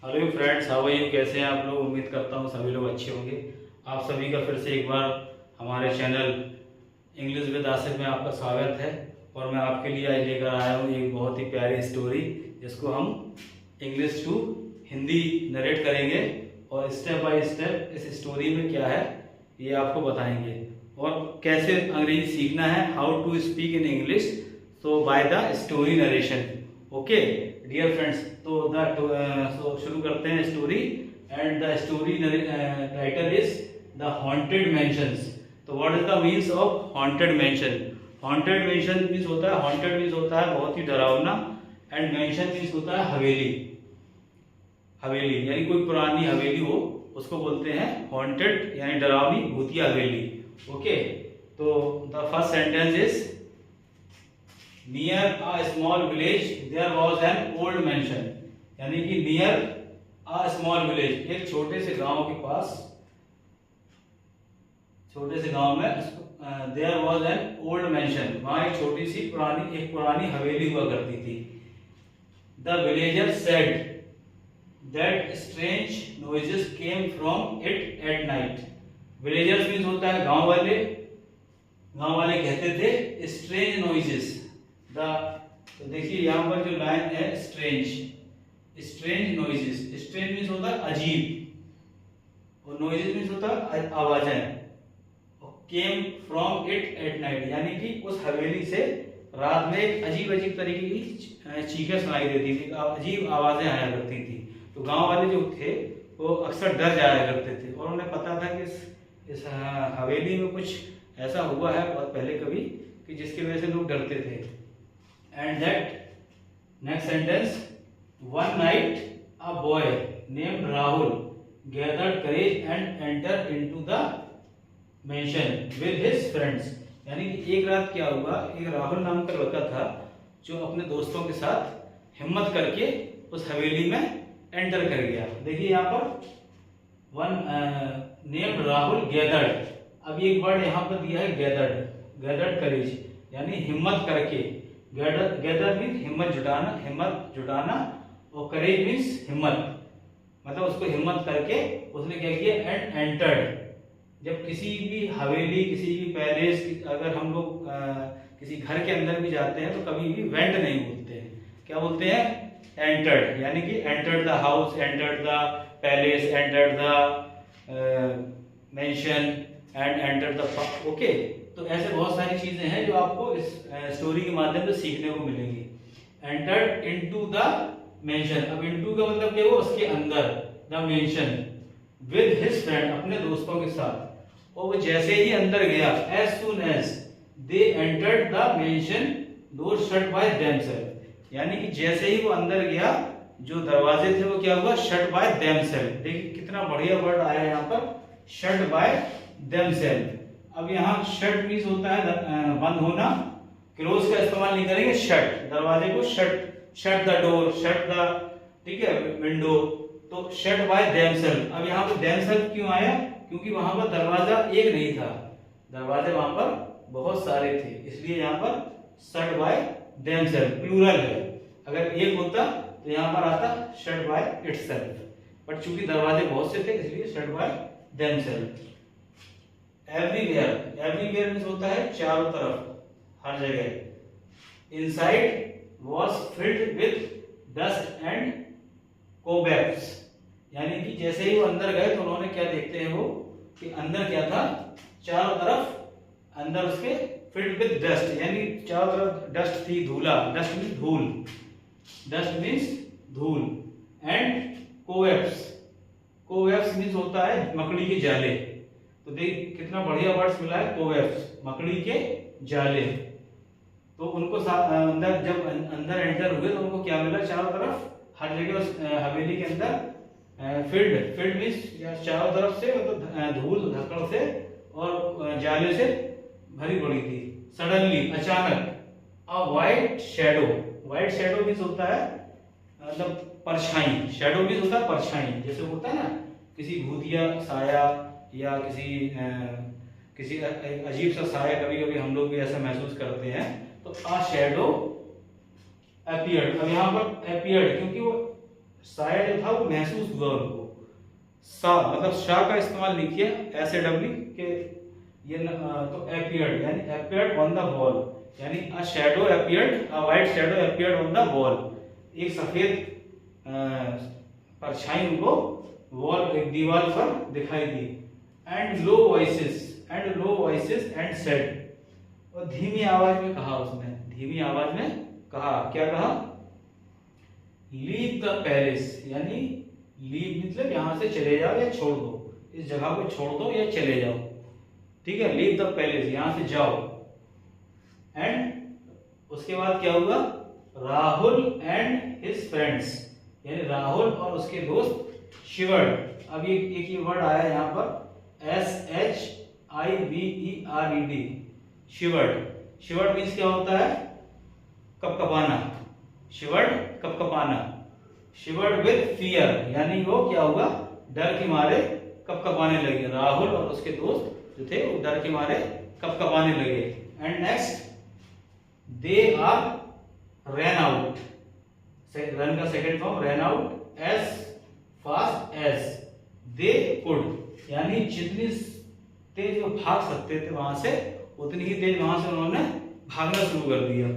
Hello friends, how are you? कैसे हैं आप लोग? उम्मीद करता हूँ सभी लोग अच्छे होंगे। आप सभी का फिर से एक बार हमारे चैनल इंग्लिश विद आसिफ में आपका स्वागत है। और मैं आपके लिए आज लेकर आया हूँ एक बहुत ही प्यारी स्टोरी, जिसको हम इंग्लिश टू हिंदी नरेट करेंगे और स्टेप बाय स्टेप इस स्टोरी में क्या है ये आपको बताएंगे और कैसे अंग्रेजी सीखना है, how to speak in English so by the story narration. Okay dear friends, तो शुरू करते हैं story. And the story title is the haunted mansions. तो what is the means of haunted mansion? Haunted mansion means होता है, haunted means होता है बहुत ही डरावना, एंड मैंशन मीन्स होता है हवेली। हवेली यानी कोई पुरानी हवेली हो उसको बोलते हैं हॉन्टेड, यानी डरावनी भूतिया हवेली। ओके, तो the first sentence is near a small village there was an old mansion. यानी कि नियर अ स्मॉल विलेज, एक छोटे से गांव के पास, छोटे से गांव में there was an old mansion, वहां एक छोटी सी पुरानी हवेली हुआ करती थी। The villager said that strange noises came from it at night. Villagers means होता है गांव वाले। गांव वाले कहते थे स्ट्रेंज नॉइजेस। तो देखिए यहाँ पर जो लाइन है strange, strange noises. Strange means होता है अजीब और नॉइजेस मीन्स होता है आवाजें। केम फ्रॉम इट एट नाइट, यानी कि उस हवेली से रात में एक अजीब अजीब तरीके की चीखें सुनाई देती थी, अजीब आवाजें आया करती थी। तो गांव वाले जो थे वो अक्सर डर जाया करते थे और उन्हें पता था कि इस हवेली में कुछ ऐसा हुआ है बहुत पहले कभी कि जिसकी वजह से लोग डरते थे। And that next sentence, one night a boy named Rahul gathered courage and entered into the mansion with his friends। यानी कि एक रात क्या हुआ, एक राहुल नाम का लड़का था जो अपने दोस्तों के साथ हिम्मत करके उस हवेली में एंटर कर गया। देखिए यहाँ पर वन नेम्ड राहुल गैदर्ड। अब एक वर्ड यहाँ पर दिया है गैदर्ड, गैदर्ड करेज यानी हिम्मत करके। गैदर मीन्स हिम्मत जुटाना और करेज मीन्स हिम्मत, मतलब उसको हिम्मत करके उसने क्या किया, एंड एंटर्ड। जब किसी भी हवेली, किसी भी पैलेस, अगर हम लोग किसी घर के अंदर भी जाते हैं तो कभी भी वेंट नहीं बोलते हैं, क्या बोलते हैं, एंटर्ड। यानी कि entered the house, entered the palace, entered the mention and entered the. Okay, तो ऐसे बहुत सारी चीजें हैं जो आपको इस स्टोरी के माध्यम से सीखने को मिलेंगी। Entered into the mention. अब इनटू का मतलब क्या हुआ, उसके अंदर, the mention with his friend, अपने दोस्तों के साथ। और वो जैसे ही अंदर गया, as soon as they entered the mansion door shut by themself. यानी कि जैसे ही वो अंदर गया, जो दरवाजे थे वो क्या हुआ, शट बाय देमसेल्फ। देखिए कितना बढ़िया वर्ड आया यहाँ पर, शट बाय देमसेल्फ। अब यहाँ शट मीन्स होता है बंद होना, क्लोज का इस्तेमाल नहीं करेंगे, शट, दरवाजे को shut, shut the door, shut the, ठीक है, विंडो। तो शट बाय देमसेल्फ। अब यहाँ पर देमसेल्फ क्यों आया, क्योंकि वहां पर दरवाजा एक नहीं था, दरवाजे वहां पर बहुत सारे थे, इसलिए यहाँ पर शट बाय देमसेल्फ, प्लूरल है। अगर एक होता तो यहाँ पर आता शट बाय इटसेल्फ, बट चूंकि दरवाजे बहुत से थे इसलिए shut by themself. Everywhere, everywhere means होता है चारों तरफ, हर जगह। Inside was filled with dust and cobwebs. यानी कि जैसे ही वो अंदर गए तो उन्होंने क्या देखते हैं वो, कि अंदर क्या था, चारों तरफ अंदर उसके फिल्ड विद डस्ट, यानी चारों तरफ डस्ट थी, धूला। डस्ट मीन्स धूल, डस्ट मीन्स धूल। एंड कोवेब्स, कोवेब्स मीन्स होता है मकड़ी के जाले। तो देख कितना बढ़िया वर्ड्स मिला है, कोवेब्स, मकड़ी के जाले। तो उनको अंदर, जब अंदर एंटर हुए तो उनको क्या मिला, चारों तरफ हर जगह उस हवेली के अंदर फील्ड, फील्ड मीन्स चारों तरफ से मतलब धूल धक्कड़ से और जाले से भरी पड़ी थी। सडनली, अचानक, अ white shadow, white shadow means होता है मतलब परछाई, शैडो मीन्स होता है परछाई। जैसे होता है ना किसी भूतिया साया या किसी अजीब सा साया, कभी कभी हम लोग भी ऐसा महसूस करते हैं। तो अ शैडो अपीयर्ड। अब यहाँ पर अपीयर्ड क्योंकि वो शायद जो था वो महसूस हुआ उनको। सा मतलब शा का इस्तेमाल नहीं किया, ऐसे डब्ल्यू के ये तो appeared यानी appeared on the wall, यानी a shadow appeared, a white shadow appeared on the wall, एक सफेद परछाई उनको वॉल एक दीवार पर दिखाई दी। And low voices and said, और धीमी आवाज में कहा, उसने धीमी आवाज में कहा, क्या कहा? लीव द पैलेस, यानी लीव मतलब यहां से चले जाओ या छोड़ दो, इस जगह को छोड़ दो या चले जाओ, ठीक है, लीव द पैलेस, यहां से जाओ। एंड उसके बाद क्या हुआ? राहुल एंड हिज फ्रेंड्स, यानी राहुल और उसके दोस्त शिवर्ड। अब ये एक ही वर्ड आया यहाँ पर, SHIVERED, शिवर्ड। शिवर्ड मीन्स क्या होता है? कपकपाना, शिवर्ड कपकपाना, शिवर्ड विद फियर, यानी वो क्या हुआ? डर के मारे कपकपाने लगे। राहुल और उसके दोस्त जो थे वो डर के मारे कपकपाने लगे। And next, they are ran out, run का second form ran out as fast as they could, यानी जितनी तेज वो भाग सकते थे वहां से, उतनी ही तेज वहां से उन्होंने भागना शुरू कर दिया।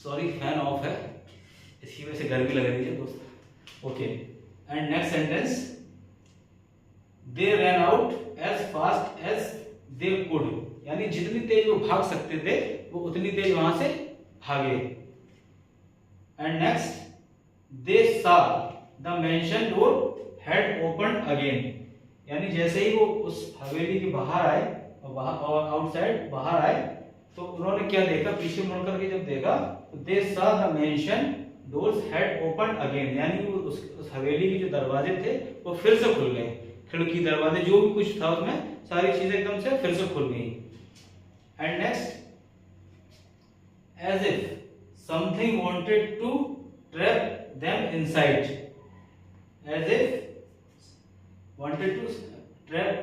सॉरी फैन ऑफ है, इसी वजह से गर्मी लग रही है दोस्त। Okay, and next sentence, they ran out as fast as they could, यानी जितनी तेज वो भाग सकते थे वो उतनी तेज वहां से भागे। एंड नेक्स्ट, दे सा the mansion door had opened again, यानी जैसे ही वो उस हवेली के बाहर आए और आउटसाइड बाहर आए तो उन्होंने क्या देखा? पीछे मुड़ करके जब देखा तो दे सा the mention doors had opened again, यानी वो उस हवेली के जो दरवाजे थे वो फिर से खुल गए, खिड़की दरवाजे जो भी कुछ था उसमें सारी चीजें एकदम से फिर से खुल गई। And next, as if something wanted to trap them inside, as if wanted to trap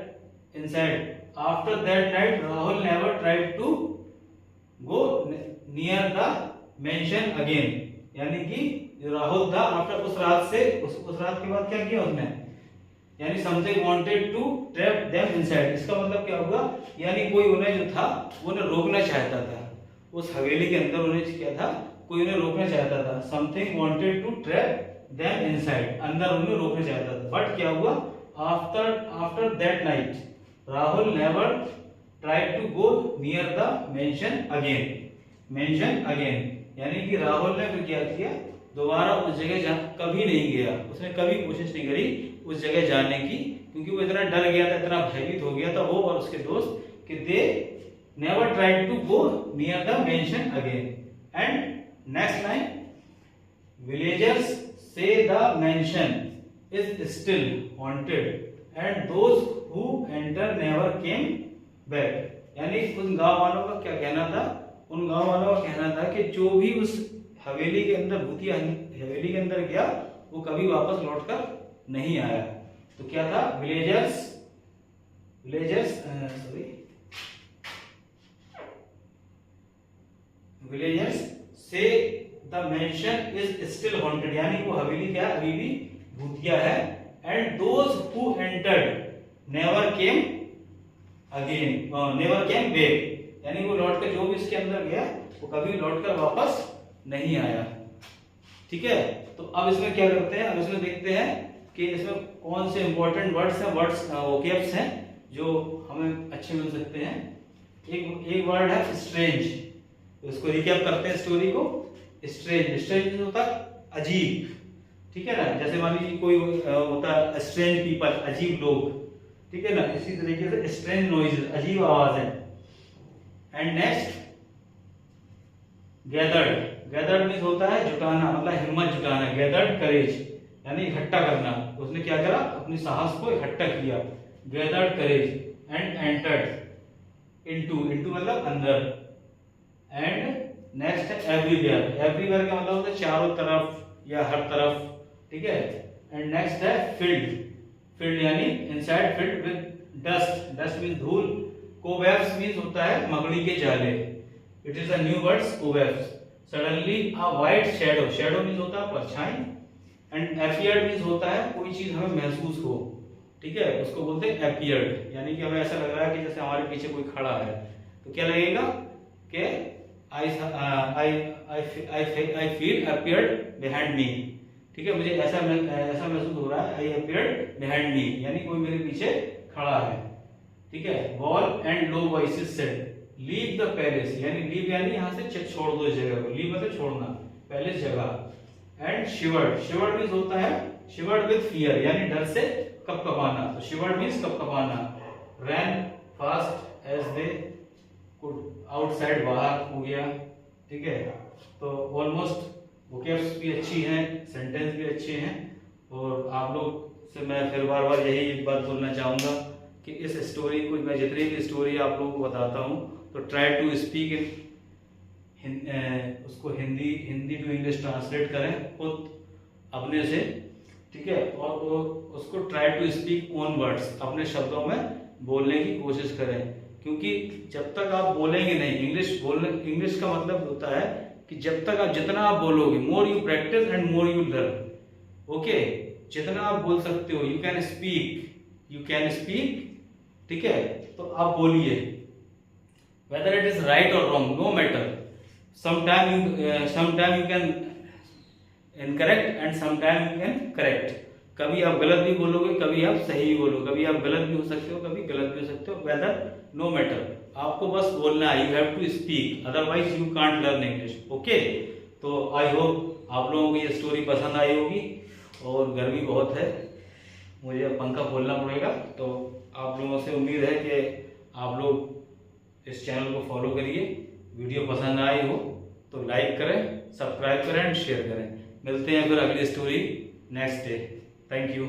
inside. After that night Rahul never tried to go near the mansion again, यानी कि जो राहुल था आफ्टर उस रात से उस रात के बाद क्या किया उसने? यानी something wanted to trap them inside, इसका मतलब क्या होगा? यानी कोई उन्हें जो था वो उन्हें रोकना चाहता था, उस हवेली के अंदर उन्हें क्या था? कोई उन्हें रोकना चाहता था। Something wanted to trap them inside, अंदर उन्हें रोकना चाहता था। बट क्या हुआ? After that night, Rahul never tried to go near the mansion again. Mansion again, यानी कि राहुल ने फिर क्या किया? दोबारा उस जगह कभी नहीं गया, उसने कभी कोशिश नहीं करी उस जगह जाने की, क्योंकि वो इतना डर गया था, इतना भयभीत हो गया था वो और उसके दोस्त कि they never tried to go near the mansion again. And next line, villagers say the mansion is still haunted and those who enter never came back, यानी उन गांव वालों का क्या कहना था? उन गांव वालों का कहना था कि जो भी उस हवेली के अंदर भूतिया हवेली के अंदर गया वो कभी वापस लौटकर नहीं आया। तो क्या था? विलेजर्स से the mention is still haunted, यानी वो हवेली क्या अभी भी भूतिया है। And those who entered never came again, never came back, यानी वो लौटकर जो भी इसके अंदर गया वो कभी लौटकर वापस नहीं आया। ठीक है, तो अब इसमें क्या करते हैं? अब इसमें देखते हैं कि इसमें कौन से इंपॉर्टेंट वर्ड्स हैं, वोकैब्स हैं जो हमें अच्छे मिल सकते हैं। एक वर्ड है स्ट्रेंज, उसको रिकैप करते हैं स्टोरी को। स्ट्रेंज होता है अजीब, ठीक है ना, जैसे मान लीजिए कोई होता है स्ट्रेंज पीपल, अजीब लोग, ठीक है ना, इसी तरीके से स्ट्रेंज नॉइजेस, अजीब आवाज है। एंड नेक्स्ट गैदर्ड मींस होता है जुटाना, मतलब हिम्मत जुटाना, गैदर्ड करेज यानी इकट्ठा करना। उसने क्या करा? अपनी साहस को इकट्ठा किया, gathered courage. And entered into मतलब अंदर। एंड नेक्स्ट है एवरीवेयर का मतलब होता है चारों तरफ या हर तरफ, ठीक है। एंड नेक्स्ट है फील्ड यानी inside filled with dust means धूल। कोवेब्स मींस होता है मकड़ी के जाले, it is a new words cobwebs. Suddenly a white shadow, shadow means होता है परछाई, एंड अपीयर्ड मीन्स होता है कोई चीज हमें महसूस हो, ठीक है, उसको बोलते हैं अपीयर्ड, यानी कि हमें ऐसा लग रहा है कि जैसे हमारे पीछे कोई खड़ा है, तो क्या लगेगा कि I feel appeared behind me, ठीक है, मुझे ऐसा महसूस हो रहा है, आई अपीयर्ड बिहाइंड मी, यानी कोई मेरे पीछे खड़ा है, ठीक है। Wall and low voices said leave the palace, यानी लीव यानी यहाँ से छोड़ दो इस जगह को, लीव मतलब छोड़ना, पैलेस जगह। एंड शिवर्ड, शिवर्ड मीन्स होता है शिवर्ड विद फियर, यानी डर से कपकपाना, तो शिवर्ड मीन्स कपकपाना। Ran fast as they could, outside बाहर हो गया, ठीक है। तो ऑलमोस्ट वोकैब्स भी अच्छी हैं, सेंटेंस भी अच्छे हैं, और आप लोग से मैं फिर बार बार यही एक बात बोलना चाहूँगा कि इस स्टोरी को, मैं जितनी भी स्टोरी आप लोगों को बताता हूँ, तो ट्राई टू स्पीक इन, उसको हिंदी टू इंग्लिश ट्रांसलेट करें खुद अपने से, ठीक है, और उसको try to speak own words, अपने शब्दों में बोलने की कोशिश करें, क्योंकि जब तक आप बोलेंगे नहीं, इंग्लिश का मतलब होता है कि जब तक आप, जितना आप बोलोगे, more you practice and more you learn, okay, जितना आप बोल सकते हो, यू कैन स्पीक, ठीक है, तो आप बोलिए, वेदर इट इज राइट और wrong, no matter, sometime you can incorrect and sometime you can correct, कभी आप गलत भी बोलोगे, कभी आप सही भी बोलोगे, कभी आप गलत भी हो सकते हो, कभी गलत भी हो सकते हो, वेदर नो मैटर, आपको बस बोलना है, you have to speak, otherwise you can't learn English, okay. तो आई होप आप लोगों को ये स्टोरी पसंद आई होगी, और गर्मी बहुत है, मुझे अब पंखा खोलना पड़ेगा, तो आप लोगों से उम्मीद है कि आप लोग इस चैनल को फॉलो करिए, वीडियो पसंद आई हो तो लाइक करें, सब्सक्राइब करें एंड शेयर करें। मिलते हैं फिर अगली story next day. Thank you.